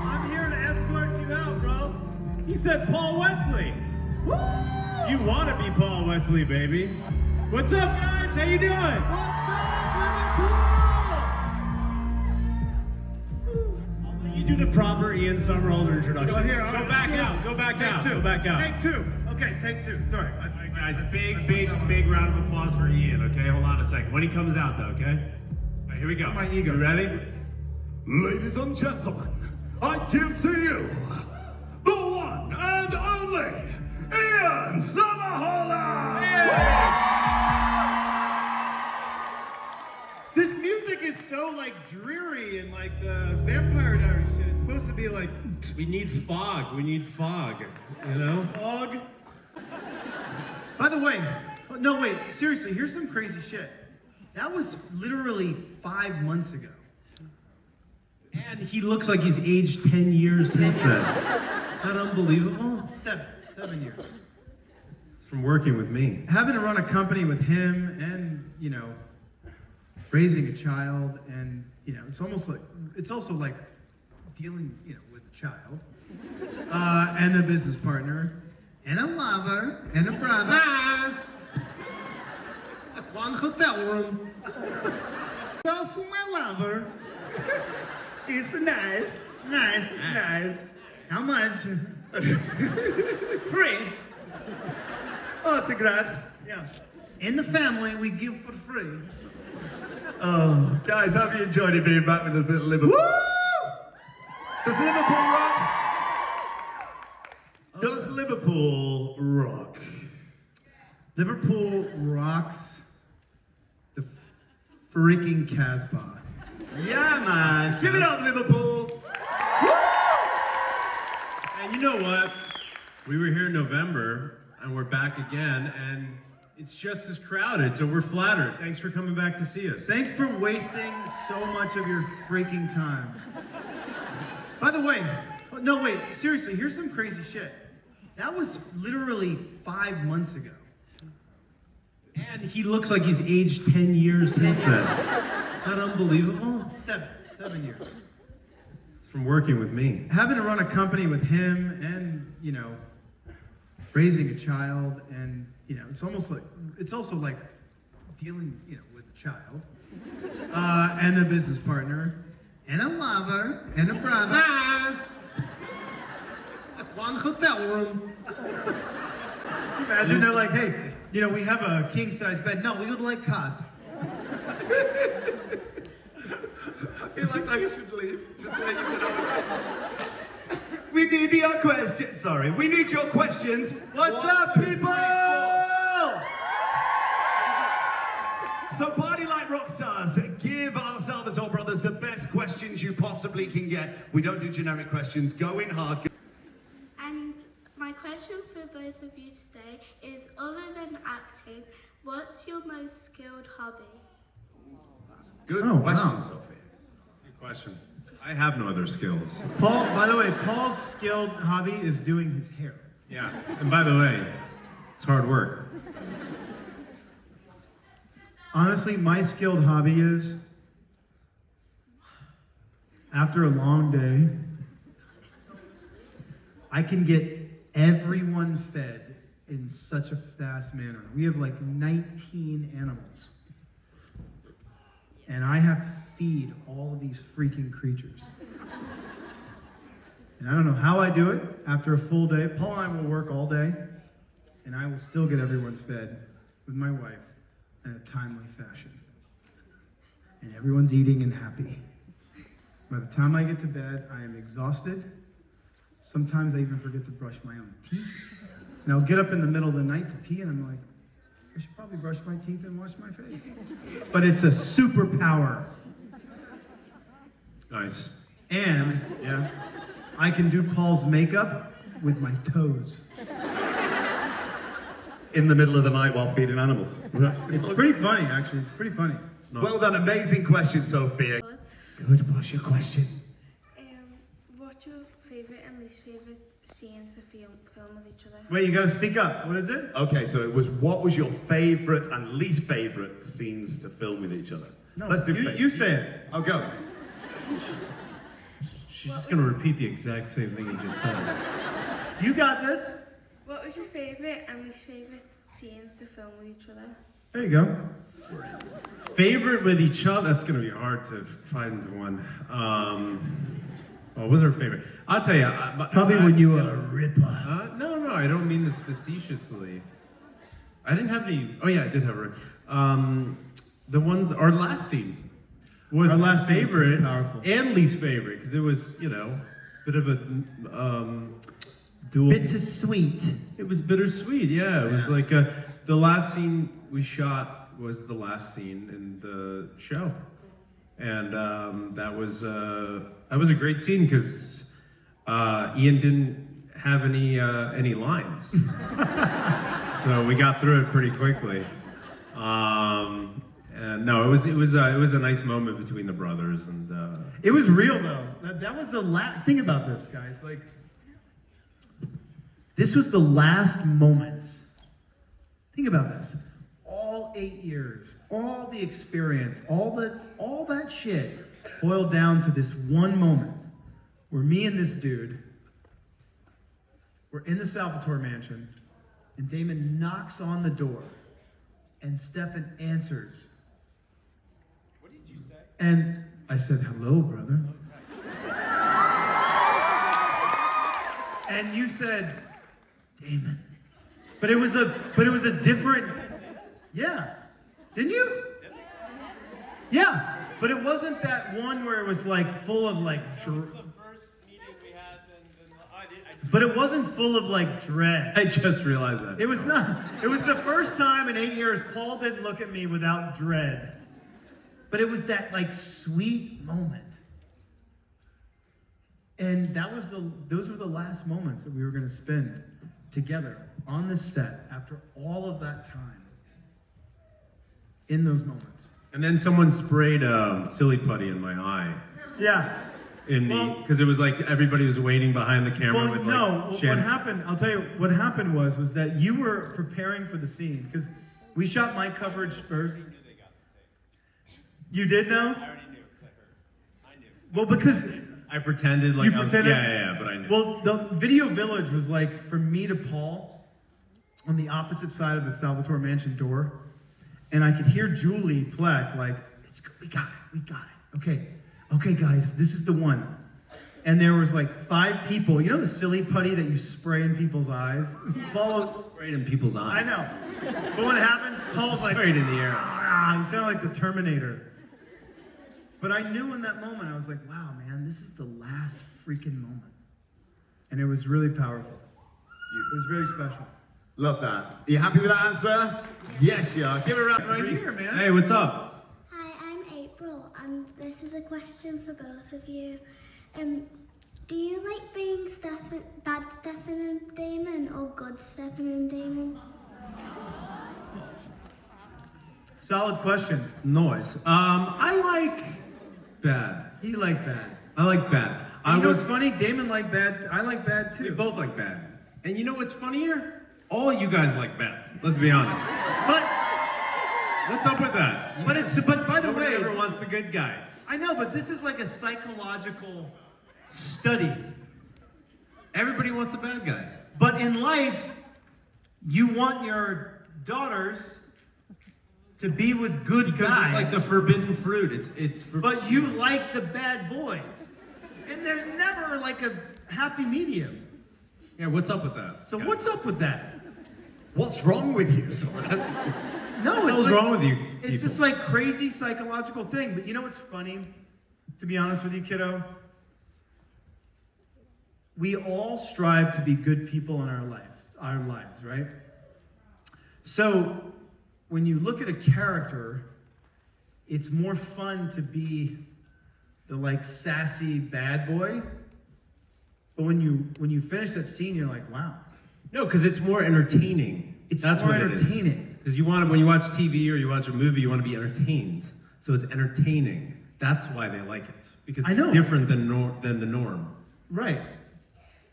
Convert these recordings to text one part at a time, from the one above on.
I'm here to escort you out, bro. He said Paul Wesley. Woo! You want to be Paul Wesley, baby. What's up, guys? How you doing? What's up, Liverpool? I'll let you do the proper Ian Somerhalder introduction. Go here. Go back out. Go back out. Go back out. Take two. Okay, take two. Sorry. All right, guys. Big round of applause for Ian. Okay, hold on a second. When he comes out, though. Okay. All right, here we go. My ego. You ready? Ladies and gentlemen, I give to you the one and only Ian Somerhalder! This music is so like dreary and like the Vampire Diaries shit. It's supposed to be like We need fog. We need fog. You know? fog. By the way, no wait, seriously, here's some crazy shit. That was literally 5 months ago. And he looks like he's aged 10 years since then. Isn't that unbelievable? 7 years. It's from working with me. Having to run a company with him and, you know, raising a child and, you know, it's also like dealing, you know, with a child and a business partner and a lover and a brother. Nice! One hotel room. Also my lover. It's nice. How much? Free. Autographs. Yeah. In the family, we give for free. Oh, guys, have you enjoyed it being back with us at Liverpool? Woo! Does Liverpool rock? Does Liverpool rock? Liverpool rocks the freaking Casbah. Yeah, man. Give it up, Liverpool. And you know what? We were here in November, and we're back again, and it's just as crowded, so we're flattered. Thanks for coming back to see us. Thanks for wasting so much of your freaking time. By the way, no wait, seriously, here's some crazy shit. That was literally 5 months ago. And he looks like he's aged 10 years since then. Isn't that unbelievable? 7 years. It's from working with me. Having to run a company with him and, you know, raising a child and, you know, it's also like dealing, you know, with a child and a business partner and a lover and a brother. Nice! One hotel room. Imagine they're like, hey, you know, we have a king-size bed. No, we would like cot. I feel like I should leave. Just let you know. We need your questions. Sorry, we need your questions. What's up, people? So party like rock stars. Give our Salvatore brothers the best questions you possibly can get. We don't do generic questions. Go in hard. And my question for both of you today is, other than acting, what's your most skilled hobby? Good Oh, question, wow. Sophie. Good question. I have no other skills. Paul, by the way, Paul's skilled hobby is doing his hair. Yeah, and by the way, it's hard work. Honestly, my skilled hobby is, after a long day, I can get everyone fed in such a fast manner. We have like 19 animals. And I have to feed all of these freaking creatures. And I don't know how I do it after a full day. Paul and I will work all day, and I will still get everyone fed with my wife in a timely fashion. And everyone's eating and happy. By the time I get to bed, I am exhausted. Sometimes I even forget to brush my own teeth. And I'll get up in the middle of the night to pee, and I'm like, I should probably brush my teeth and wash my face. But it's a superpower. Nice. And Yeah? I can do Paul's makeup with my toes. In the middle of the night while feeding animals. It's pretty funny, actually. It's pretty funny. Well done, amazing question, Sophia. What? Good, what's your question? What's your favourite and least favourite scenes to film with each other? Wait, you gotta speak up. What is it? Okay, so it was what was your favourite and least favourite scenes to film with each other? No, Let's do you say it. I'll go. She's just gonna repeat the exact same thing you just said. You got this. What was your favourite and least favourite scenes to film with each other? There you go. Favorite with each other? That's gonna be hard to find one. What was our favorite? I'll tell you. Probably when you were a ripper. No, I don't mean this facetiously. I didn't have any. Oh yeah, I did have a. The ones. Our last scene was Our last scene was favorite powerful. and least favorite because it was bit of a dual. Bittersweet. It was bittersweet. Yeah, it was like the last scene we shot was the last scene in the show, and that was a great scene because Ian didn't have any lines, so we got through it pretty quickly. And no, it was a nice moment between the brothers, and It was real though. That was the last thing about this, guys. Like, this was the last moments. Think about this. All 8 years, all the experience, all that shit boiled down to this one moment where me and this dude were in the Salvatore mansion, and Damon knocks on the door, and Stefan answers. What did you say? And I said, "Hello, brother." And you said, "Damon." But it was a different, yeah. Didn't you? Yeah. But it wasn't that one where it was like full of like but it wasn't full of like dread. I just realized that. It was not. It was the first time in 8 years Paul didn't look at me without dread. But it was that like sweet moment. And those were the last moments that we were going to spend together on the set after all of that time. In those moments. And then someone sprayed silly putty in my eye. Yeah. Because it was like everybody was waiting behind the camera with like what happened, I'll tell you, what happened was that you were preparing for the scene, because we shot my coverage first. You did know? I already knew because I heard. I knew. Well, because I pretended like you I was, pretended? yeah, but I knew. Well, the video village was like from me to Paul on the opposite side of the Salvatore mansion door, and I could hear Julie Pleck like, we got it. Okay, guys, this is the one. And there was like 5 people. You know the silly putty that you spray in people's eyes? Paul sprayed in people's eyes. I know. But when it happens, Paul's like, sprayed in the air. He sounded like the Terminator. But I knew in that moment, I was like, wow, man, this is the last freaking moment. And it was really powerful. It was very special. Love that. Are you happy with that answer? Yes, you are. Give it a round. Right here, man. Hey, what's up? Hi, I'm April, and this is a question for both of you. Do you like being bad Stefan and Damon, or good Stefan and Damon? Solid question. Noise. I like bad. He liked bad. I like bad. You know what's funny? Damon liked bad. I like bad We too. both like bad. And you know what's funnier? All you guys like bad. Let's be honest. But What's up with that? but by the Nobody way, ever wants the good guy. I know, but this is like a psychological study. Everybody wants the bad guy. But in life, you want your daughters to be with good Because guys. it's like the forbidden fruit. It's But you like the bad boys. And there's never like a happy medium. Yeah, what's up with that? So Yeah. what's up with that? What's wrong with you? No, What it's is like, wrong with you? It's people? just like crazy psychological thing. But you know what's funny? To be honest with you, kiddo? We all strive to be good people in our lives, right? So when you look at a character, it's more fun to be the like sassy bad boy. But when you finish that scene, you're like, wow. No, because it's more entertaining. That's more entertaining. Because when you watch TV or you watch a movie, you want to be entertained. So it's entertaining. That's why they like it. Because I know. it's different than the norm. Right.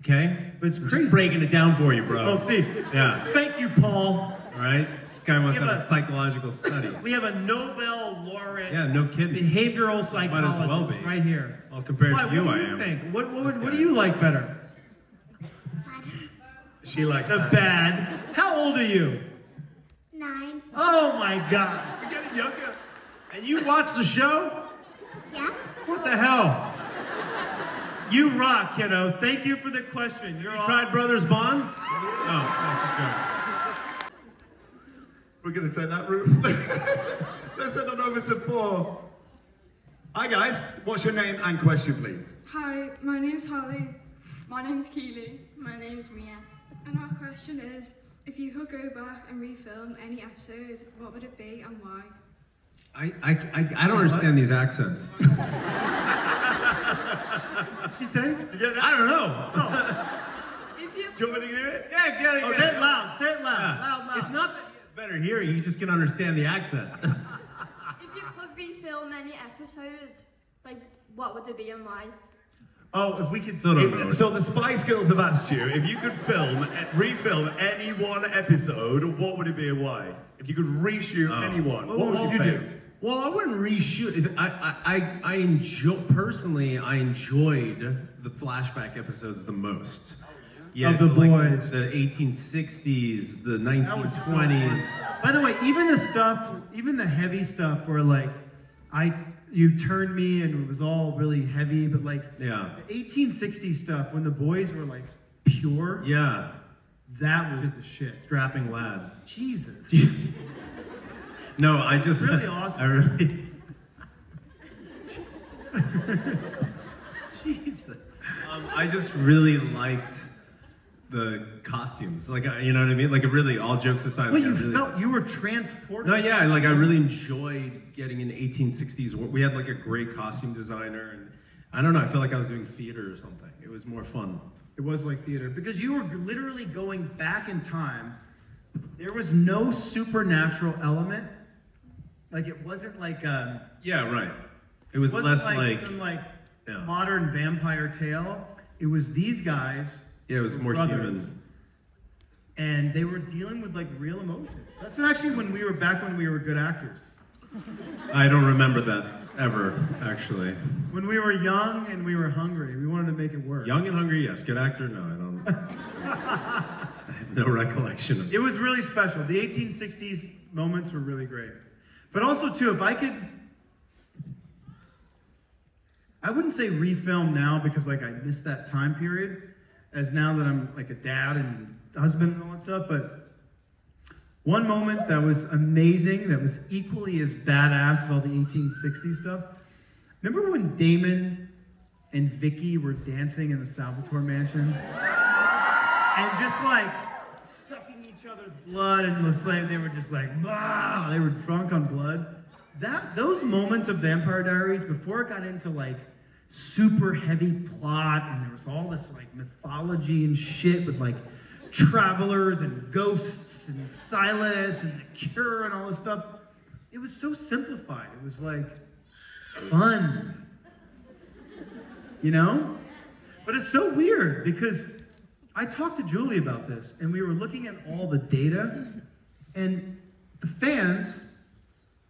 Okay? But it's I'm crazy. just breaking it down for you, bro. Oh, see. Yeah. Thank you, Paul. All right? This guy must Give have a us- psychological study. We have a Nobel laureate Yeah, no kidding. behavioral psychologist Might as well be. right here. Well, compared Why, to you, what I do you am. think? What do you like better? She likes The bad. How old are you? 9. Oh my God. You're getting younger. And you watch the show? Yeah? What the hell? You rock, kiddo. Thank you for the question. You're You all... tried Brothers Bond? Oh, We're going to take that route. Let's head on over to 4. Hi guys, what's your name and question, please? Hi, my name's Holly. My name's Keely. My name's Mia. And our question is, if you could go back and refilm any episode, what would it be and why? I don't understand these accents. She say? I don't know. If you Do you want me to do it? Yeah, get it. Oh, say it loud. Say it loud. Yeah. Loud. It's not that it's better hearing, you just can understand the accent. If you could refilm any episode, like what would it be and why? Oh, if we could... Still don't know. So the Spice Girls have asked you, if you could refilm any one episode, what would it be and why? If you could reshoot anyone, what would you do? Well, I wouldn't reshoot. I enjoyed the flashback episodes the most. Yeah, Of the boys. the 1860s, the That was so 1920s. fun. By the way, even the heavy stuff where like, you turned me and it was all really heavy, but like, Yeah. the 1860s stuff when the boys were like pure, Yeah, that was the shit. strapping lads. Jesus. No, I just Really awesome. I really. Jesus. I just really liked the costumes. Like, you know what I mean? Like, really, all jokes aside. Well, like, I you really, felt you were transported. No, yeah, like I really enjoyed getting an 1860s. We had like a great costume designer, and I don't know. I felt like I was doing theater or something. It was more fun. It was like theater because you were literally going back in time. There was no supernatural element. Like it wasn't like Yeah, right. It was wasn't less like like some like yeah. modern vampire tale. It was these guys. Yeah, it was were more brothers, human. and they were dealing with like real emotions. That's actually when we were good actors. I don't remember that ever, actually. When we were young and we were hungry, we wanted to make it work. Young and hungry, yes. Good actor, no, I don't. I have no recollection of It was really special. The 1860s moments were really great. But also, too, if I could, I wouldn't say refilm now because, like, I missed that time period, as now that I'm, like, a dad and husband and all that stuff, but one moment that was amazing, that was equally as badass as all the 1860s stuff. Remember when Damon and Vicky were dancing in the Salvatore mansion? And just, like, sucking each other's blood, and they were just like, bah! They were drunk on blood. Those moments of Vampire Diaries, before it got into like super heavy plot, and there was all this like mythology and shit with like travelers and ghosts and Silas and the Cure and all this stuff, it was so simplified. It was like fun, you know? But it's so weird because I talked to Julie about this, and we were looking at all the data, and the fans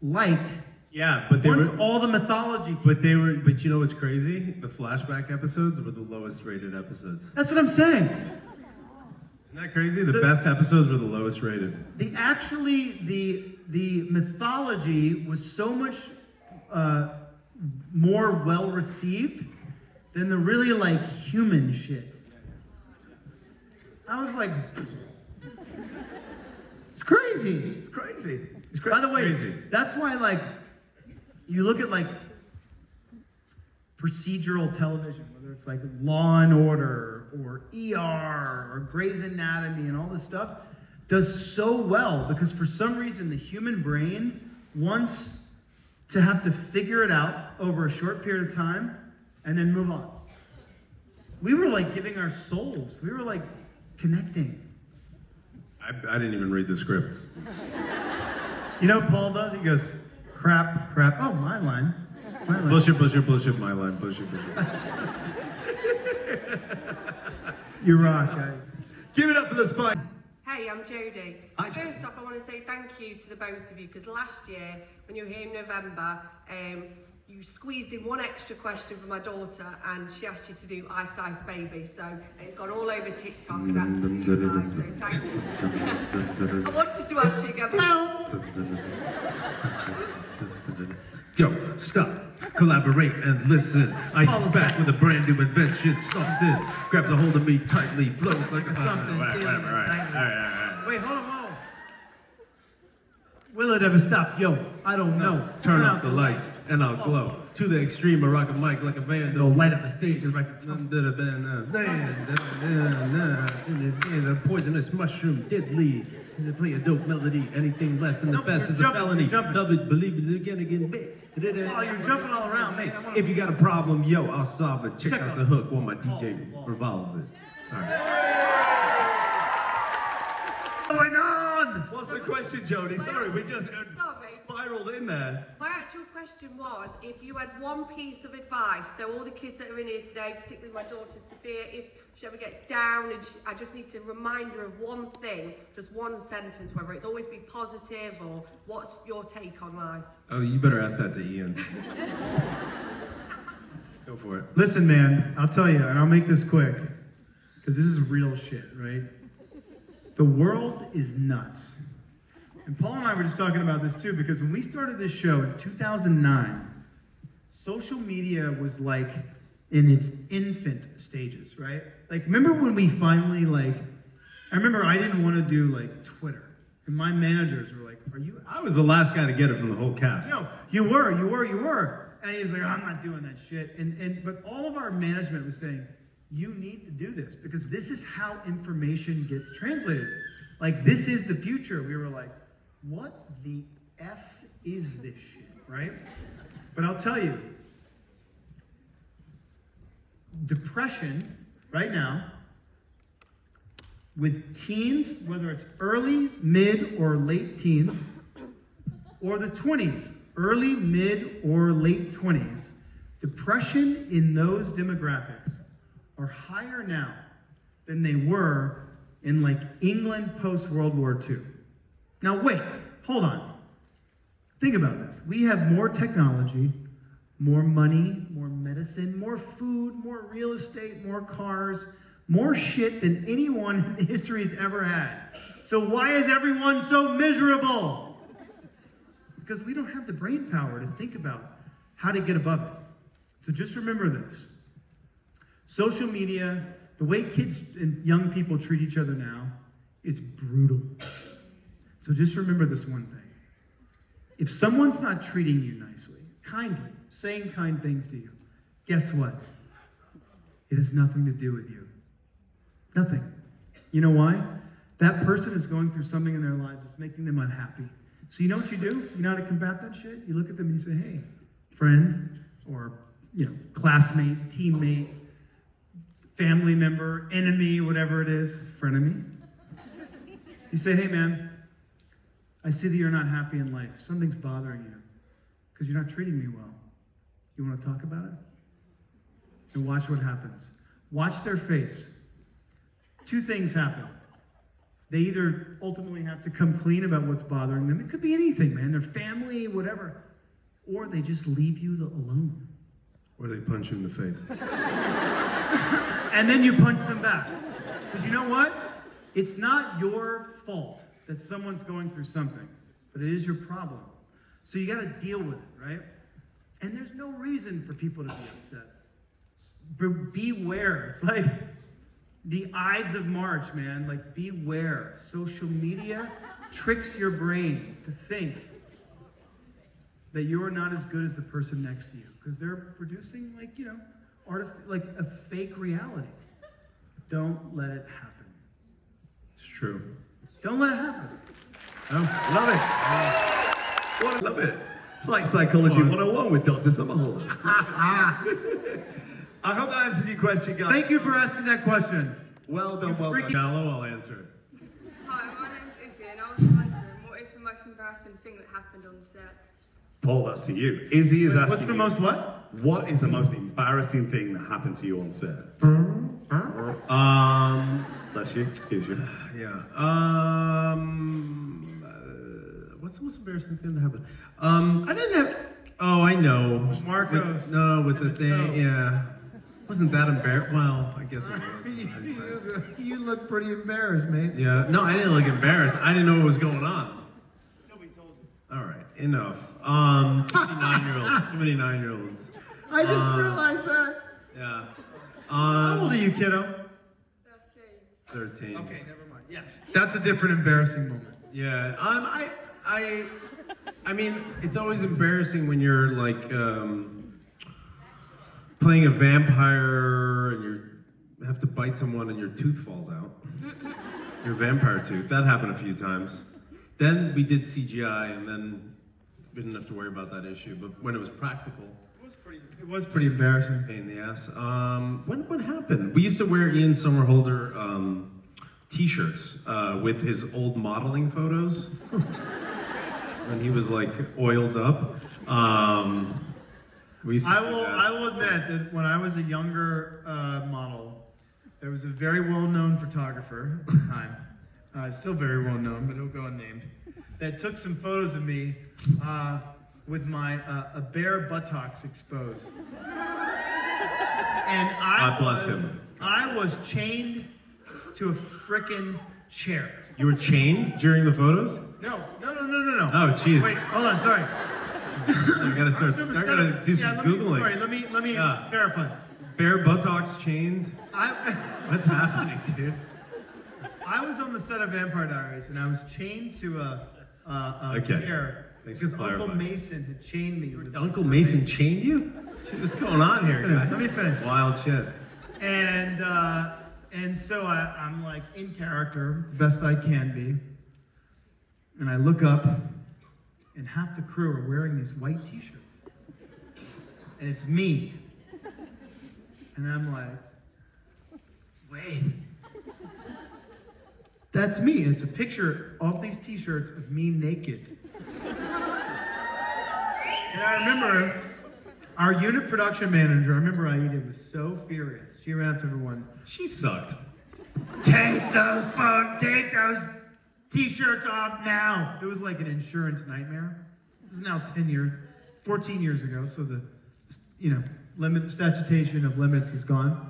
liked Yeah, but they once were. all the mythology. But you know what's crazy? The flashback episodes were the lowest rated episodes. That's what I'm saying. Isn't that crazy? The best episodes were the lowest rated. The mythology was so much more well received than the really like human shit. I was like, it's crazy. It's crazy. By the way, Crazy. that's why like you look at like procedural television, whether it's like Law and Order or ER or Grey's Anatomy and all this stuff, does so well because for some reason the human brain wants to have to figure it out over a short period of time and then move on. We were like giving our souls. We were like connecting. I didn't even read the scripts. You know what Paul does? He goes, crap. Oh, my line. Bullshit, my line, bullshit. You rock, guys. Give it up for the Spice. Hey, I'm Jodie. Hi, Jodie. First off, I want to say thank you to the both of you, because last year, when you were here in November, you squeezed in one extra question for my daughter, and she asked you to do Ice Ice Baby, so it's gone all over TikTok, and that's for you guys, so thank you. I wanted to ask you again. Yo, stop, collaborate and listen. Ice back with a brand new invention. Something grabs a hold of me tightly, flows like a Something. All right. Wait, hold on. Will it ever stop? Yo, I don't know. Turn off the lights and I'll glow. To the extreme, I rock a mic like a Go vandal. light up the stage and wreck the The poisonous mushroom, deadly. And they play a dope melody. Anything less than the Nope, best you're is a jumping, felony. you're jumping. Love it, believe it, again, big. Oh, you're jumping all around, man. If you got a problem, yo, I'll solve it. Check out the hook while my DJ Ball. revolves it. All right. Going on? What's the question, Jodie? Sorry, we just Sorry. spiraled in there. My actual question was, if you had one piece of advice, so all the kids that are in here today, particularly my daughter Sophia, if she ever gets down and I just need to remind her of one thing, just one sentence, whether it's always be positive or what's your take on life? Oh, you better ask that to Ian. Go for it. Listen, man, I'll tell you, and I'll make this quick, because this is real shit, right? The world is nuts. And Paul and I were just talking about this too, because when we started this show in 2009, social media was like in its infant stages, right? Like, remember when we finally, I remember I didn't want to do like Twitter. And my managers were like, are you? I was the last guy to get it from the whole cast. No, you were. And he was like, I'm not doing that shit. But all of our management was saying, you need to do this because this is how information gets translated. Like, this is the future. We were like, what the F is this shit, right? But I'll tell you, depression right now with teens, whether it's early, mid, or late teens, or the 20s, early, mid, or late 20s, depression in those demographics are higher now than they were in like England post-World War II. Now wait, hold on. Think about this. We have more technology, more money, more medicine, more food, more real estate, more cars, more shit than anyone in history has ever had. So why is everyone so miserable? Because we don't have the brain power to think about how to get above it. So just remember this. Social media, the way kids and young people treat each other now is brutal. So just remember this one thing. If someone's not treating you nicely, kindly, saying kind things to you, guess what? It has nothing to do with you. Nothing. You know why? That person is going through something in their lives that's making them unhappy. So you know what you do? You know how to combat that shit? You look at them and you say, hey, friend, or classmate, teammate, family member, enemy, whatever it is, frenemy. You say, hey man, I see that you're not happy in life. Something's bothering you because you're not treating me well. You want to talk about it? And watch what happens. Watch their face. Two things happen. They either ultimately have to come clean about what's bothering them. It could be anything, man. Their family, whatever. Or they just leave you alone. Or they punch you in the face. And then you punch them back. Because you know what? It's not your fault that someone's going through something, but it is your problem. So you got to deal with it, right? And there's no reason for people to be upset. Beware. It's like the Ides of March, man. Like, beware. Social media tricks your brain to think that you're not as good as the person next to you because they're producing like a fake reality. Don't let it happen. It's true. Don't let it happen. Love it. Love it. It's like Psychology 101 with Dr. Somerhalder. I hope that answered your question, guys. Thank you for asking that question. Well done, well done. Shallow, I'll answer it. Hi, my name's Izzy, and I was wondering, what is the most embarrassing thing that happened on set? Paul, that's to you. Izzy is asking What's the you, most what? What is the most embarrassing thing that happened to you on set? Bless you. Excuse you. Yeah. What's the most embarrassing thing that happened? I didn't have. Oh, I know. Marcos. With the thing. toe. Yeah. Wasn't that embarrassing? Well, I guess it was. You look pretty embarrassed, mate. Yeah. No, I didn't look embarrassed. I didn't know what was going on. Nobody told you. All right. Enough. Too many 9-year-olds. Too many 9-year-olds. I just realized that. Yeah. How old are you, kiddo? 13. Okay, never mind. Yes. That's a different embarrassing moment. Yeah. I mean, it's always embarrassing when you're like playing a vampire and you have to bite someone and your tooth falls out. Your vampire tooth. That happened a few times. Then we did CGI and then we didn't have to worry about that issue. But when it was practical, It was pretty embarrassing. pain in the ass. What happened? We used to wear Ian Somerhalder t-shirts with his old modeling photos when he was like oiled up. We used to do that. I will admit that when I was a younger model, there was a very well-known photographer at the time, still very well-known, but he'll go unnamed, that took some photos of me with my a bare buttocks exposed. And God bless him. I was chained to a frickin' chair. You were chained during the photos? No. Oh, jeez. Wait, hold on, sorry. I gotta start. I gotta do some googling. Sorry, let me Yeah. verify. Bare buttocks chained. I What's happening, dude? I was on the set of Vampire Diaries, and I was chained to a Okay. chair Thanks for because Uncle clarifying. Mason had chained me. with a- Uncle Mason chained you? Shit, what's going on here, guys? Let me finish. Wild shit. And so I'm like in character, the best I can be, and I look up, and half the crew are wearing these white T-shirts, and it's me, and I'm like, wait. That's me. And it's a picture of these T-shirts of me naked. And I remember our unit production manager, I remember Aida was so furious. She ran up to everyone. She sucked. Take those T-shirts off now. It was like an insurance nightmare. This is now 14 years ago. So the, statutation of limits is gone.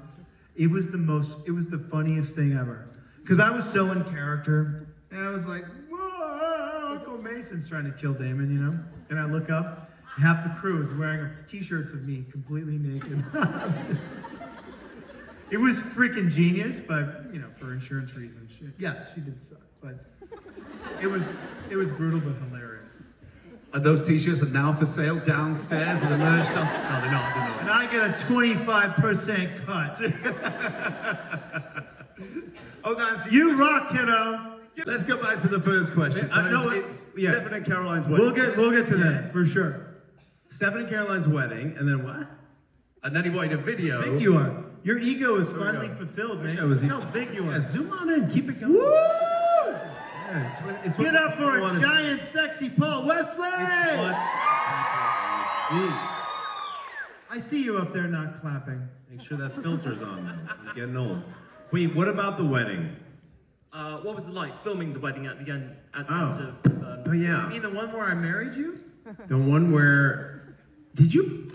It was the funniest thing ever. Because I was so in character, and I was like, whoa, Uncle Mason's trying to kill Damon, And I look up, and half the crew is wearing T-shirts of me completely naked. It was freaking genius, but, for insurance reasons. Yes, she did suck, but it was brutal but hilarious. And those t-shirts are now for sale downstairs in the merch shop. No, they're not. And I get a 25% cut. Oh, that's You rock, kiddo. Let's go back to the first question. Yeah. Stephen and Caroline's wedding. We'll get to that for sure. Stephen and Caroline's wedding, and then what? And then he wanted a video. How big you are. Your ego is finally fulfilled, man. That was Look how big you are. Yeah, zoom on in, keep it going. Woo! Yeah, it's what Get up for people a wanna- giant, sexy Paul Wesley! It's what I see you up there not clapping. Make sure that filter's on now. I'm getting old. Wait, what about the wedding? What was it like filming the wedding at the end? At the Oh. end of, Oh yeah. You mean the one where I married you? The one where did you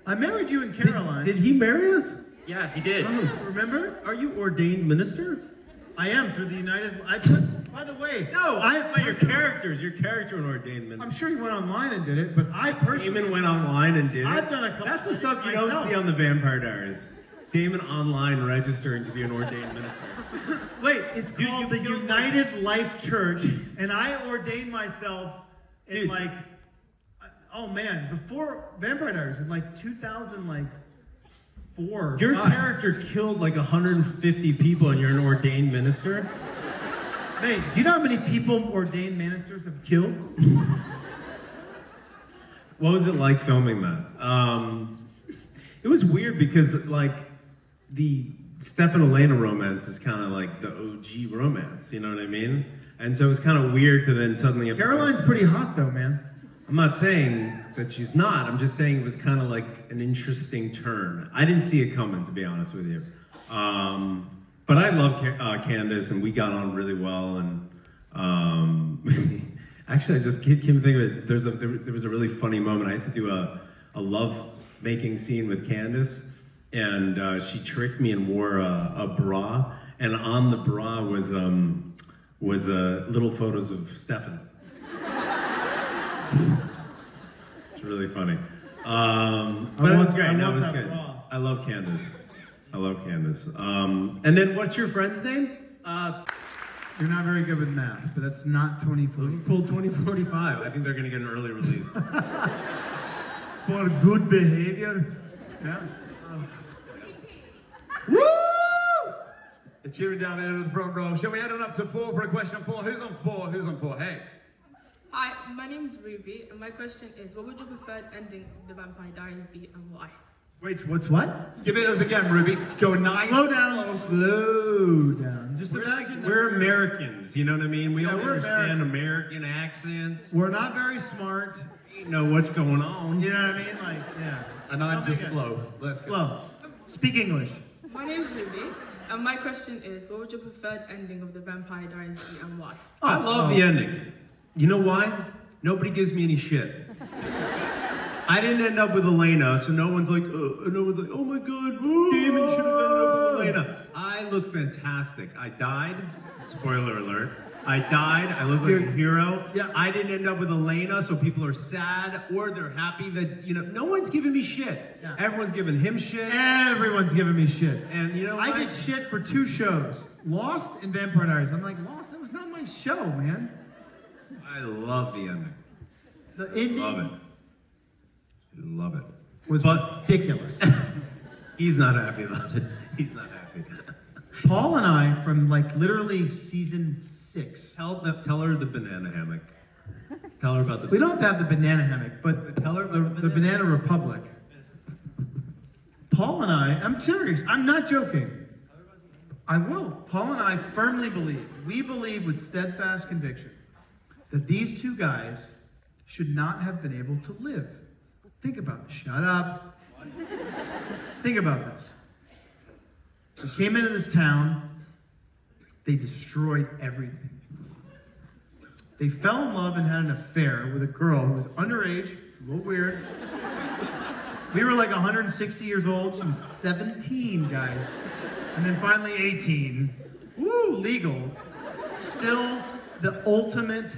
I married you in Caroline. did he marry us? yeah, he did. Oh, remember? Are you ordained minister? I am through the United. By the way, Your character an ordained minister. I'm sure you went online and did it, but I personally. Damon went online and did it. I've done a couple That's the stuff you myself. don't see on the Vampire Diaries. Damon online registering to be an ordained minister. Wait, it's called the you're United Life Church, and I ordained myself in Dude. oh man, before Vampire Diaries in 2004. Your 5. character killed like 150 people and you're an ordained minister? Mate, do you know how many people ordained ministers have killed? What was it like filming that? It was weird because the Steph and Elena romance is kind of like the OG romance, you know what I mean? And so it was kind of weird to then suddenly have Caroline's pretty hot though, man. I'm not saying that she's not, I'm just saying it was kind of like an interesting turn. I didn't see it coming, to be honest with you. But I love Candace, and we got on really well. And actually, I just came to think of it. There was a really funny moment. I had to do a love making scene with Candace, and she tricked me and wore a bra, and on the bra was little photos of Stefan. It's really funny. But it was great. No, it was good. I love Candace. And then what's your friend's name? You're not very good with math, but that's not 2040. Liverpool 2045. I think they're going to get an early release. For good behavior. Yeah. Woo! They're cheering down here in the front row. Shall we head on up to 4 for a question 4? Who's on 4? Hey. Hi, my name is Ruby, and my question is, what would your preferred ending of The Vampire Diaries be, and why? Wait, what's what? Give it us again, Ruby. Go nice. Slow down. Just imagine we're Americans, you know what I mean? We don't we're understand American accents. We're not very smart. We know what's going on. You know what I mean? Like, yeah. And I'm just slow. Let's go. Slow. Speak English. My name is Ruby, and my question is, what would your preferred ending of The Vampire Diaries be, and why? I love the ending. You know why? Nobody gives me any shit. I didn't end up with Elena, so no one's like, oh my god, Damon should have ended up with Elena. I look fantastic. I died. Spoiler alert. I died. I look like a hero. Yeah. I didn't end up with Elena, so people are sad or they're happy that, no one's giving me shit. Yeah. Everyone's giving him shit. Everyone's giving me shit. And you know what? I get shit for 2 shows. Lost and Vampire Diaries. I'm like, Lost? That was not my show, man. I love the ending. The ending Love it. was ridiculous. He's not happy about it. He's not happy. Paul and I, from like literally season 6. Tell her the banana hammock. Tell her about the. We don't have to have the banana hammock, but Tell her the Banana Republic. Paul and I, I'm serious, I'm not joking. I will. Paul and I firmly believe, we believe with steadfast conviction, that these 2 guys should not have been able to live. Think about it. Shut up. Think about this. We came into this town, they destroyed everything. They fell in love and had an affair with a girl who was underage, a little weird. We were like 160 years old, she was 17, guys. And then finally 18. Woo, legal. Still the ultimate,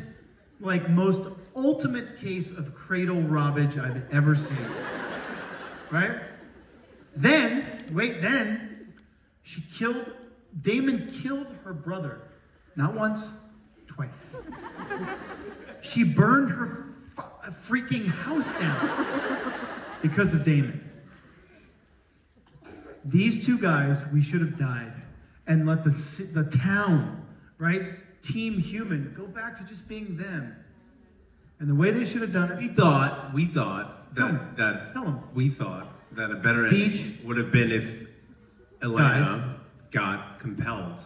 most ultimate case of cradle robbage I've ever seen. Right? Then, Damon killed her brother. Not once, twice. She burned her freaking house down because of Damon. These 2 guys, we should have died and let the town, right? Team Human, go back to just being them. And the way they should have done it. We thought Tell that a better Beach. ending would have been if Elena got compelled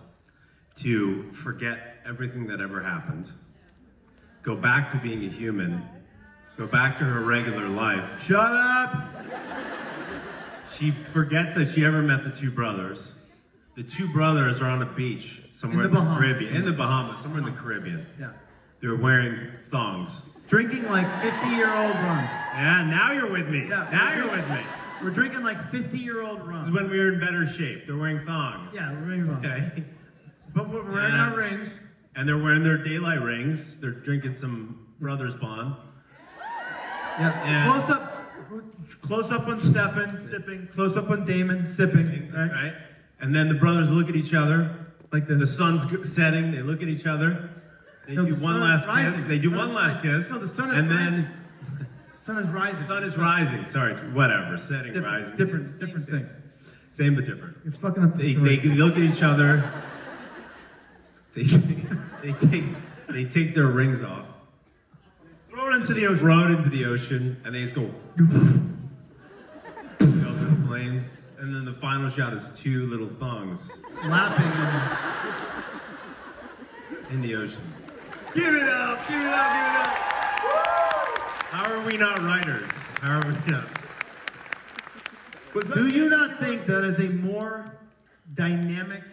to forget everything that ever happened, go back to being a human, go back to her regular life. Shut up! She forgets that she ever met the 2 brothers. The 2 brothers are on a beach somewhere in the Caribbean. In the Bahamas, somewhere in the Caribbean. Yeah. They're wearing thongs. Drinking like 50-year-old rum. Yeah, now you're with me. Yeah. Now you're with me. We're drinking like 50-year-old rum. This is when we were in better shape. They're wearing thongs. Yeah, we're wearing rum. Okay. But we're wearing our rings. And they're wearing their daylight rings. They're drinking some Brothers Bond. Yeah. And- Close up on Stefan, sipping. Close up on Damon, sipping. Right? And then the brothers look at each other. Like The sun's setting. They look at each other. They No, do the one sun last is rising. kiss. They do No, one last kiss. No, the sun is and rising. then Sun is rising. the sun is rising. Sorry, it's whatever. Setting, rising. Different thing. Same but different. You're fucking up the They story. look at each other. They take their rings off, Throw it into the ocean. throw it into the ocean, and they just go go through the flames. And then the final shot is 2 little thongs Lapping. in the ocean. Give it up. How are we not writers? How are we not? Was that Do you not think that is a more dynamic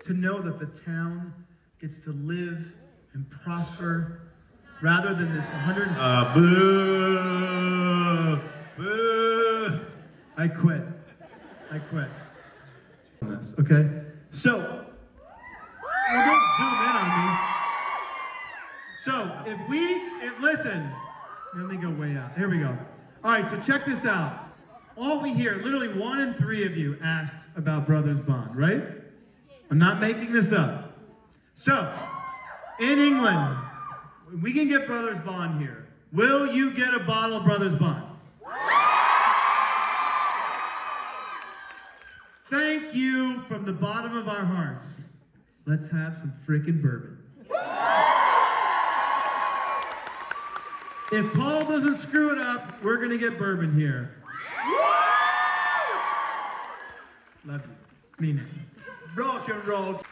to know that the town gets to live and prosper rather than this 100. Boo! Boo! I quit. Okay? So, well, don't zoom in on me. So, listen, let me go way out. Here we go. All right, so check this out. All we hear, literally 1 in 3 of you asks about Brothers Bond, right? I'm not making this up. So, in England, we can get Brothers Bond here. Will you get a bottle of Brothers Bond? Thank you from the bottom of our hearts. Let's have some frickin' bourbon. If Paul doesn't screw it up, we're gonna get bourbon here. Love you. Mean it. Rock and roll.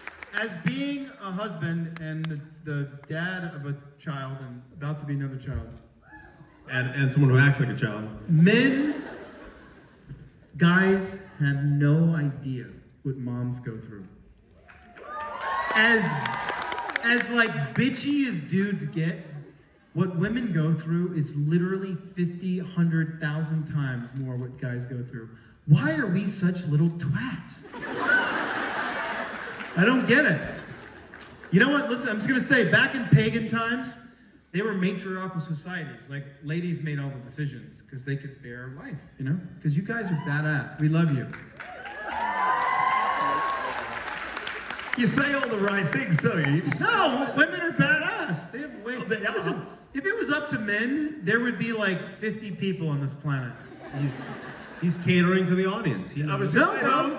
As being a husband and the dad of a child and about to be another child, And someone who acts like a child. guys have no idea what moms go through. As like bitchy as dudes get, what women go through is literally 50, 100,000 times more what guys go through. Why are we such little twats? I don't get it. You know what? Listen, I'm just gonna say, back in pagan times, they were matriarchal societies. Like, ladies made all the decisions because they could bear life, you know? Because you guys are badass. We love you. You say all the right things, don't you? No, women are badass. They have way. Oh, they are. Listen, if it was up to men, there would be like 50 people on this planet. He's catering to the audience. He knows.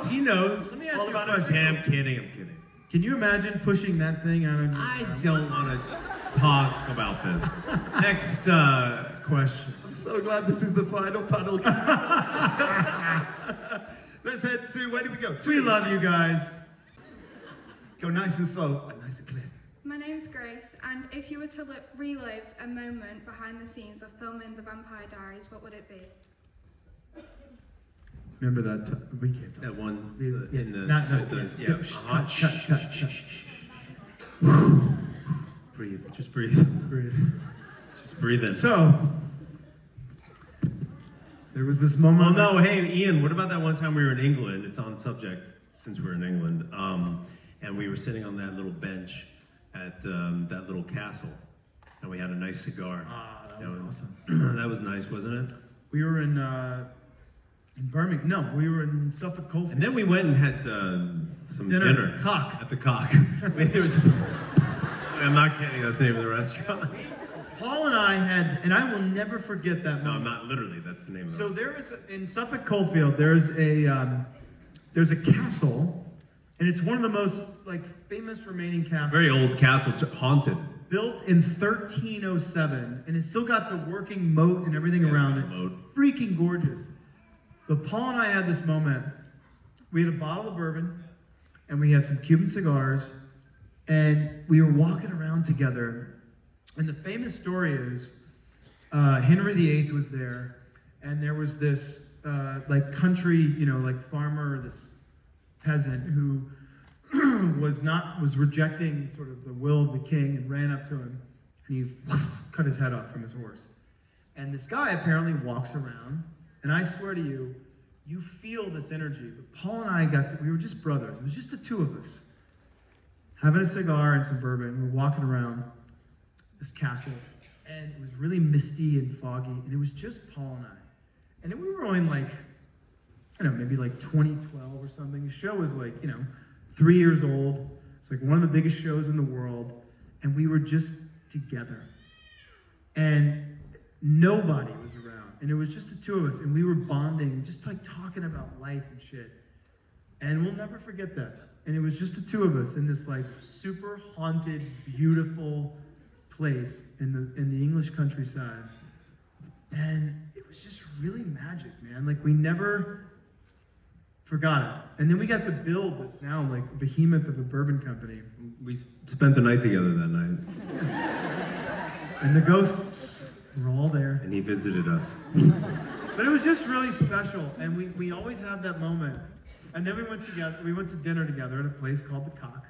He knows. Let me ask All you about a it. question. I'm kidding. Can you imagine pushing that thing out of your I don't want to talk about this. Next question. I'm so glad this is the final panel. Let's head to, where do we go? We love you guys. Go nice and slow and nice and clear. My name's Grace, and if you were to relive a moment behind the scenes of filming The Vampire Diaries, what would it be? Remember that? We can't talk. That one Yeah, in the. not- yeah. shh, Uh-huh. cut. Breathe. Just breathe. Just breathe in. So, there was this moment. Well, no, hey, Ian, what about that one time we were in England? It's on subject since we're in England. And we were sitting on that little bench at that little castle. And we had a nice cigar. That was awesome. That was nice, wasn't it? We were in Birmingham. No, we were in Suffolk Coalfield. And then we went and had some dinner. Cock. At the Cock. There was, I'm not kidding, that's the name of the restaurant. Paul and I had, and I will never forget that moment. No, I'm not literally, that's the name of the So restaurant. there is, in Suffolk Coalfield, there's a castle, and it's one of the most like famous remaining castles. Very old castle, it's haunted. Built in 1307, and it's still got the working moat and everything around it. It's moat. freaking gorgeous. But Paul and I had this moment. We had a bottle of bourbon, and we had some Cuban cigars, and we were walking around together. And the famous story is Henry VIII was there, and there was this like country, like farmer, this peasant who was rejecting sort of the will of the king and ran up to him, and he cut his head off from his horse. And this guy apparently walks around, and I swear to you, you feel this energy. But Paul and I we were just brothers. It was just the two of us having a cigar and some bourbon. We were walking around this castle, and it was really misty and foggy, and it was just Paul and I. And then we were only like, I don't know, maybe like 2012 or something. The show was like, 3 years old. It's like one of the biggest shows in the world, and we were just together. And nobody was around, and it was just the two of us, and we were bonding, just like talking about life and shit. And we'll never forget that. And it was just the two of us in this like super haunted, beautiful place in the English countryside. And it was just really magic, man. Like, we never forgot it. And then we got to build this now like behemoth of a bourbon company. We spent the night together that night. And the ghosts were all there. And he visited us. But it was just really special. And we always have that moment And then we went to dinner together at a place called The Cock.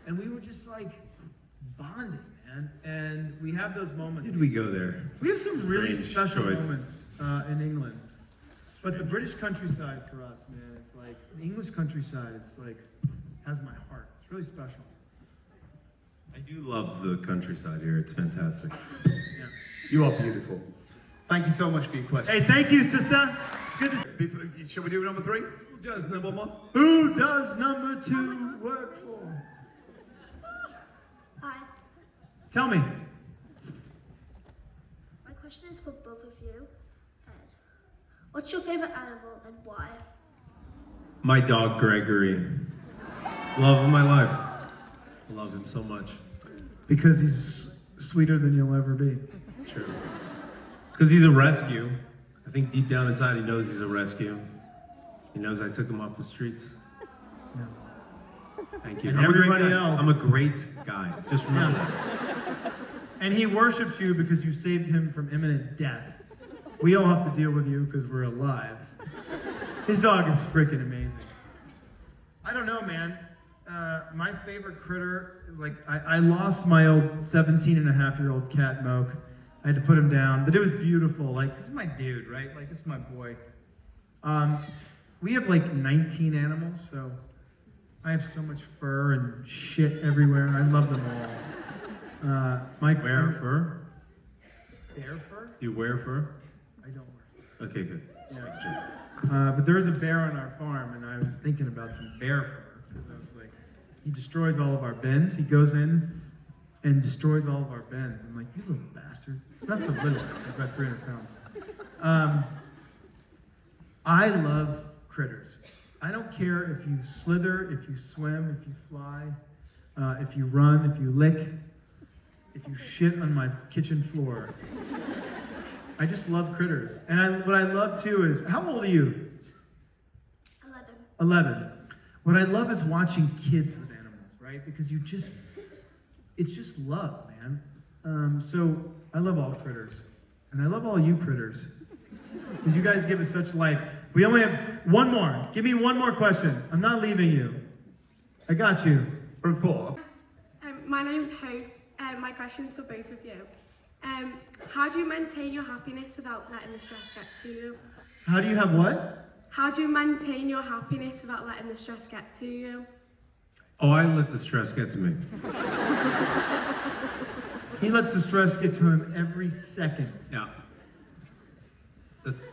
And we were just like bonding, man. And we have those moments. Did we go there? We have some really Strange special choice. moments in England. But the British countryside for us, man, it's like, the English countryside is like, has my heart. It's really special. I do love the countryside here. It's fantastic. Yeah. You are beautiful. Thank you so much for your question. Hey, thank you, sister. It's good to Shall we do number 3? Who does number one? Who does number 2 work for? Hi. Tell me. My question is for both of you. Ed, what's your favorite animal and why? My dog, Gregory. Love of my life. I love him so much. Because he's sweeter than you'll ever be. True. Because he's a rescue. I think deep down inside he knows he's a rescue. He knows I took him off the streets. Yeah. Thank you. And I'm a great everybody guy. else. I'm a great guy. Just remember that. And he worships you because you saved him from imminent death. We all have to deal with you because we're alive. His dog is freaking amazing. I don't know, man. My favorite critter is like, I lost my old 17-and-a-half-year-old cat, Moke. I had to put him down, but it was beautiful. Like, this is my dude, right? Like, this is my boy. We have like 19 animals, so I have so much fur and shit everywhere. I love them all. Wear fur? Bear fur? You wear fur? I don't wear. Okay, good. Yeah. But there is a bear on our farm, and I was thinking about some bear fur because I was like, he destroys all of our bins. He goes in and destroys all of our bins. I'm like, you little bastard. It's not so little. He's about 300 pounds. I love critters. I don't care if you slither, if you swim, if you fly, if you run, if you lick, if you shit on my kitchen floor. I just love critters. And what I love too is, how old are you? 11. What I love is watching kids with animals, right? Because it's just love, man. So I love all critters. And I love all you critters. Because you guys give us such life. We only have one more. Give me one more question. I'm not leaving you. I got you. From 4. My name's Hope. My question's for both of you. How do you maintain your happiness without letting the stress get to you? How do you have what? How do you maintain your happiness without letting the stress get to you? Oh, I let the stress get to me. He lets the stress get to him every second. Yeah.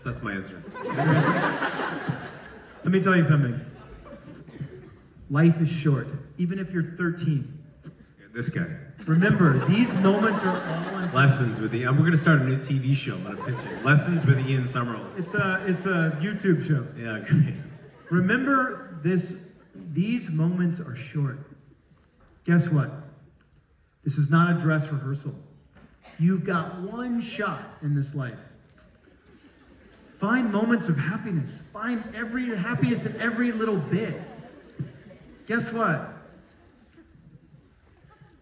That's my answer. Let me tell you something. Life is short, even if you're 13. This guy. Remember, these moments are all in. Lessons with Ian. We're going to start a new TV show. I'm going to pitch it. Lessons with Ian Somerhalder. It's a YouTube show. Yeah, great. Remember this. These moments are short. Guess what? This is not a dress rehearsal. You've got one shot in this life. Find moments of happiness. Find every happiness in every little bit. Guess what?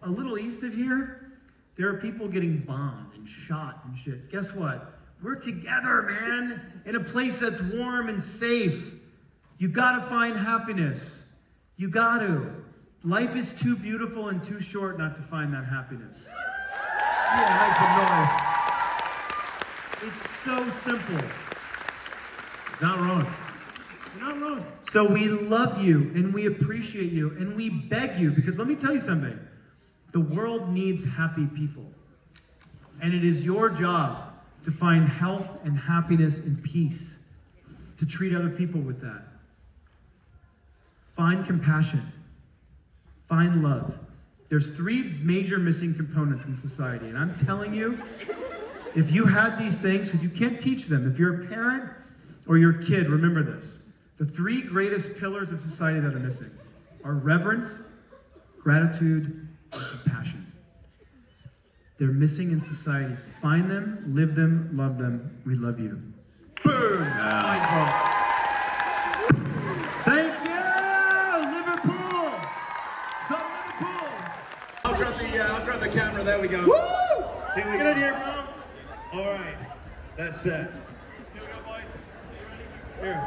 A little east of here, there are people getting bombed and shot and shit. Guess what? We're together, man, in a place that's warm and safe. You gotta find happiness. You got to. Life is too beautiful and too short not to find that happiness. Yeah, make some noise. It's so simple. Not wrong. You're not wrong. So we love you and we appreciate you and we beg you, because let me tell you something. The world needs happy people. And it is your job to find health and happiness and peace, to treat other people with that. Find compassion. Find love. There's 3 major missing components in society. And I'm telling you, if you had these things, because you can't teach them, if you're a parent or you're a kid, remember this. The 3 greatest pillars of society that are missing are reverence, gratitude, and compassion. They're missing in society. Find them, live them, love them. We love you. Boom! Thank you, Liverpool! So Liverpool! I'll grab the camera. There we go. Woo! Here we Get go. in here, bro. All right. That's it. Here.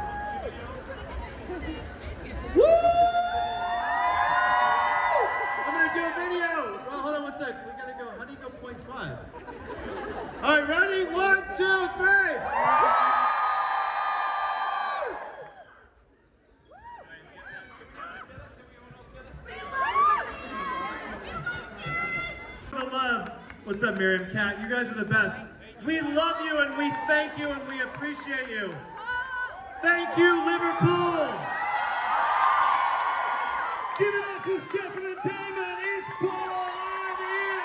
What's up, Miriam? Kat, you guys are the best. We love you and we thank you and we appreciate you. Thank you, Liverpool! Give it up to Stefan and Damon, East Paul and Ian!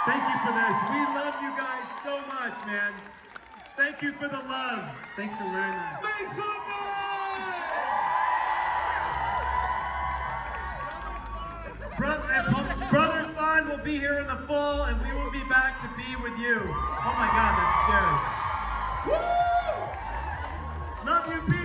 Thank you for this. We love you guys so much, man. Thank you for the love. Thanks for wearing that. Make some noise! Brothers Bond will be here in the fall, and we will be back to be with you. Oh my God, that's scary. Woo! Love you, people.